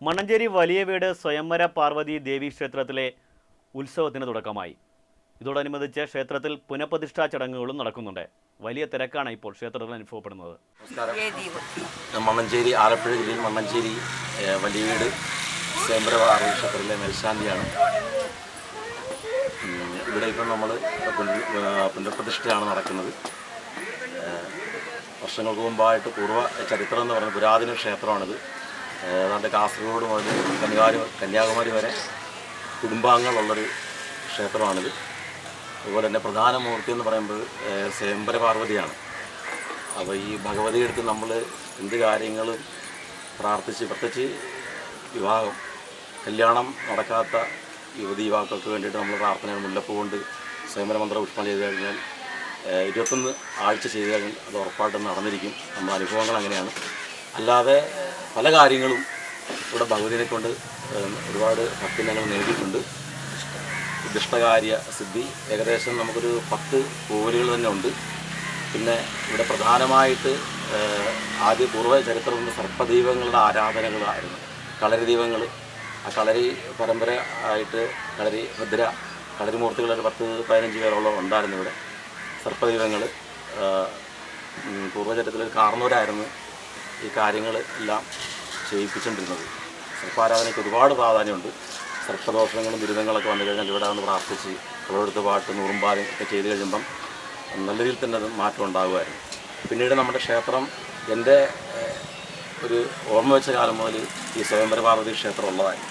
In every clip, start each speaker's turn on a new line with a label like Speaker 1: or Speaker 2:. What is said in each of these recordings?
Speaker 1: മണ്ണഞ്ചേരി വലിയ വീട് സ്വയംവര പാർവതി ദേവി ക്ഷേത്രത്തിലെ ഉത്സവത്തിന് തുടക്കമായി. ഇതോടനുബന്ധിച്ച് ക്ഷേത്രത്തിൽ പുനഃപ്രതിഷ്ഠാ ചടങ്ങുകളും നടക്കുന്നുണ്ട്. വലിയ തിരക്കാണ് ഇപ്പോൾ ക്ഷേത്രത്തിൽ അനുഭവപ്പെടുന്നത്.
Speaker 2: നമസ്കാരം. മണ്ണഞ്ചേരി ആലപ്പുഴ ജില്ലയിൽ മണ്ണഞ്ചേരി വലിയ വീട് സ്വയംവര പാർവതി ക്ഷേത്രത്തിലെ മേൽശാന്തിയാണ്. ഇവിടെ ഇപ്പം നമ്മൾ പുനഃപ്രതിഷ്ഠയാണ് നടക്കുന്നത്. വർഷങ്ങൾക്ക് മുമ്പായിട്ട് പൂർവ്വ ചരിത്രം എന്ന് പറയുന്ന പുരാതന ക്ഷേത്രമാണിത്. ഏതാണ്ട് കാസർഗോഡ് മുതൽ കന്യാകുമാരി വരെ കുടുംബാംഗങ്ങളുള്ളൊരു ക്ഷേത്രമാണിത്. അതുപോലെ തന്നെ പ്രധാന മൂർത്തി എന്ന് പറയുമ്പോൾ സ്വയംവര പാർവതിയാണ്. അപ്പോൾ ഈ ഭഗവതിയുടെ അടുത്ത് നമ്മൾ എന്ത് കാര്യങ്ങളും പ്രാർത്ഥിച്ച്, പ്രത്യേകിച്ച് വിവാഹം കല്യാണം നടക്കാത്ത യുവതി യുവാക്കൾക്ക് വേണ്ടിയിട്ട് നമ്മൾ പ്രാർത്ഥനകൾ മുല്ലപ്പൂ കൊണ്ട് സ്വയംവര മന്ത്ര പുഷ്പം ചെയ്ത് കഴിഞ്ഞാൽ 21 ആഴ്ച ചെയ്ത് കഴിഞ്ഞാൽ അത് ഉറപ്പായിട്ടും നടന്നിരിക്കും. നമ്മുടെ അനുഭവങ്ങൾ അങ്ങനെയാണ്. അല്ലാതെ പല കാര്യങ്ങളും ഇവിടെ ഭഗവതിനെ കൊണ്ട് ഒരുപാട് ഭക്തിനങ്ങൾ നേടിയിട്ടുണ്ട്. ദുഷ്ടകാര്യ സിദ്ധി ഏകദേശം നമുക്കൊരു 10 കോവിലുകൾ തന്നെ ഉണ്ട്. പിന്നെ ഇവിടെ പ്രധാനമായിട്ട് ആദ്യ പൂർവ്വ ചരിത്രത്തിൽ സർപ്പദൈവങ്ങളുടെ ആരാധനകളായിരുന്നു. കളരി ദൈവങ്ങൾ, ആ കളരി പരമ്പര ആയിട്ട് കളരി ഭദ്ര കളരിമൂർത്തികളൊരു 10-15 പേരോളം ഉണ്ടായിരുന്നു ഇവിടെ. സർപ്പദൈവങ്ങൾ പൂർവ്വചരിത്രത്തിൽ കാർന്നവരായിരുന്നു ഈ കാര്യങ്ങൾ എല്ലാം ചെയ്യിപ്പിച്ചുകൊണ്ടിരുന്നത്. സർപ്പാരാധനയ്ക്ക് ഒരുപാട് പ്രാധാന്യമുണ്ട്. സർപ്പദോഷങ്ങളും ദുരിതങ്ങളൊക്കെ വന്നു കഴിഞ്ഞാൽ ഇവിടെ വന്ന് പ്രാർത്ഥിച്ച് അവരോടുത്ത് പാട്ട് നൂറുമ്പാലും ഒക്കെ ചെയ്ത് കഴിയുമ്പം നല്ല രീതിയിൽ തന്നെ അത് മാറ്റം ഉണ്ടാകുമായിരുന്നു. പിന്നീട് നമ്മുടെ ക്ഷേത്രം എൻ്റെ ഒരു ഓർമ്മ വെച്ച കാലം മുതൽ ഈ സ്വയംവര പാർവതി ക്ഷേത്രം ഉള്ളതായിരുന്നു.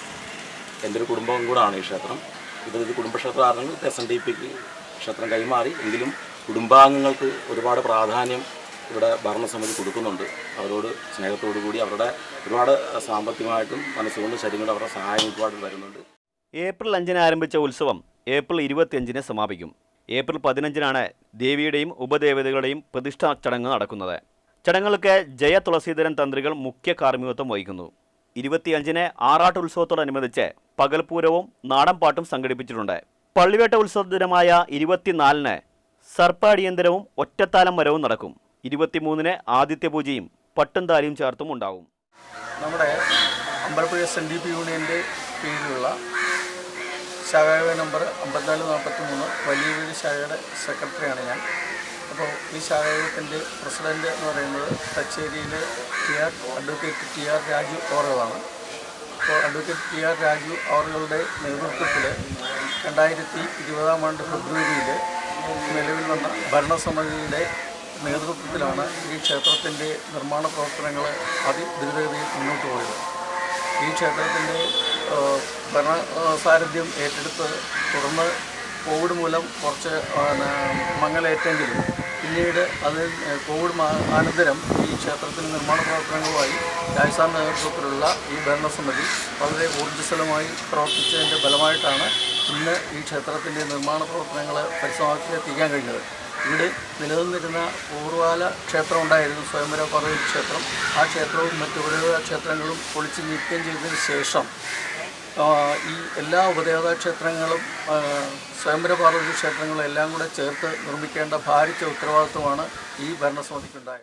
Speaker 2: എൻ്റെ ഒരു കുടുംബം കൂടാണ് ഈ ക്ഷേത്രം. ഇത് കുടുംബക്ഷേത്രം ആണെങ്കിൽ SNDPക്ക് ക്ഷേത്രം കൈമാറി. എങ്കിലും കുടുംബാംഗങ്ങൾക്ക് ഒരുപാട് പ്രാധാന്യം ഇവിടെ ഭരണസമിതി കൊടുക്കുന്നുണ്ട്. അവരോട് സ്നേഹത്തോടു കൂടി അവരുടെ ഒരുപാട് സാമ്പത്തികമായിട്ടും മനസ്സുകൊണ്ട് ശരീരം അവരുടെ സഹായം ഒരുപാട് വരുന്നുണ്ട്.
Speaker 1: ഏപ്രിൽ 5-ന് ആരംഭിച്ച ഉത്സവം ഏപ്രിൽ 25-ന് സമാപിക്കും. ഏപ്രിൽ 15-നാണ് ദേവിയുടെയും ഉപദേവതകളുടെയും പ്രതിഷ്ഠാ ചടങ്ങ് നടക്കുന്നത്. ചടങ്ങുകൾക്ക് ജയ തുളസീധരൻ തന്ത്രികൾ മുഖ്യ കാർമ്മികത്വം വഹിക്കുന്നു. 25-ന് ആറാട്ട് ഉത്സവത്തോടനുബന്ധിച്ച് പകൽപൂരവും നാടൻപാട്ടും സംഘടിപ്പിച്ചിട്ടുണ്ട്. പള്ളിവേട്ട ഉത്സവ ദിനമായ 24-ന് സർപ്പഅടിയന്തരവും ഒറ്റത്താലം മരവും നടക്കും. 23-ന് ആദിത്യപൂജയും പട്ടുംതാലിയും ചേർത്തും ഉണ്ടാകും.
Speaker 3: നമ്മുടെ അമ്പലപ്പുഴ SNDP യൂണിയൻ്റെ കീഴിലുള്ള ശാഖ നമ്പർ 5443 വലിയ വീട് ശാഖയുടെ സെക്രട്ടറിയാണ് ഞാൻ. അപ്പോൾ ഈ ശാഖയുടെ പ്രസിഡൻ്റ് എന്ന് പറയുന്നത് തച്ചേരിയിലെ അഡ്വക്കേറ്റ് TR രാജു അവറുകളാണ്. അപ്പോൾ അഡ്വക്കേറ്റ് TR രാജു അവറുകളുടെ നേതൃത്വത്തിൽ 2020 ആണ്ട് ഫെബ്രുവരിയിൽ നിലവിൽ വന്ന ഭരണസമിതിയുടെ നേതൃത്വത്തിലാണ് ഈ ക്ഷേത്രത്തിൻ്റെ നിർമ്മാണ പ്രവർത്തനങ്ങൾ അതിദ്രുതഗതിയിൽ മുന്നോട്ട് പോയത്. ഈ ക്ഷേത്രത്തിൻ്റെ ഭരണ സാരഥ്യം ഏറ്റെടുത്ത് തുടർന്ന് കോവിഡ് മൂലം കുറച്ച് മങ്ങലേറ്റെങ്കിലും പിന്നീട് കോവിഡ് അനന്തരം ഈ ക്ഷേത്രത്തിൻ്റെ നിർമ്മാണ പ്രവർത്തനങ്ങളുമായി രാജസ്ഥാൻ നേതൃത്വത്തിലുള്ള ഈ ഭരണസമിതി വളരെ ഊർജ്ജസ്വലമായി പ്രവർത്തിച്ചതിൻ്റെ ഫലമായിട്ടാണ് ഇന്ന് ഈ ക്ഷേത്രത്തിൻ്റെ നിർമ്മാണ പ്രവർത്തനങ്ങൾ പരിസമാപ്തിയിലെത്തിക്കാൻ കഴിഞ്ഞത്. ഇവിടെ നിലനിന്നിരുന്ന പൂർവ്വകാല ക്ഷേത്രം ഉണ്ടായിരുന്നു, സ്വയംവര പാർവതി ക്ഷേത്രം. ആ ക്ഷേത്രവും മറ്റു ഉപദേവതാ ക്ഷേത്രങ്ങളും പൊളിച്ച് നീക്കം ചെയ്തതിന് ശേഷം ഈ എല്ലാ ഉപദേവതാ ക്ഷേത്രങ്ങളും സ്വയംവര പാർവതി ക്ഷേത്രങ്ങളും എല്ലാം കൂടെ ചേർത്ത് നിർമ്മിക്കേണ്ട ഭാരിച്ച ഉത്തരവാദിത്വമാണ് ഈ ഭരണസമിതിക്കുണ്ടായത്.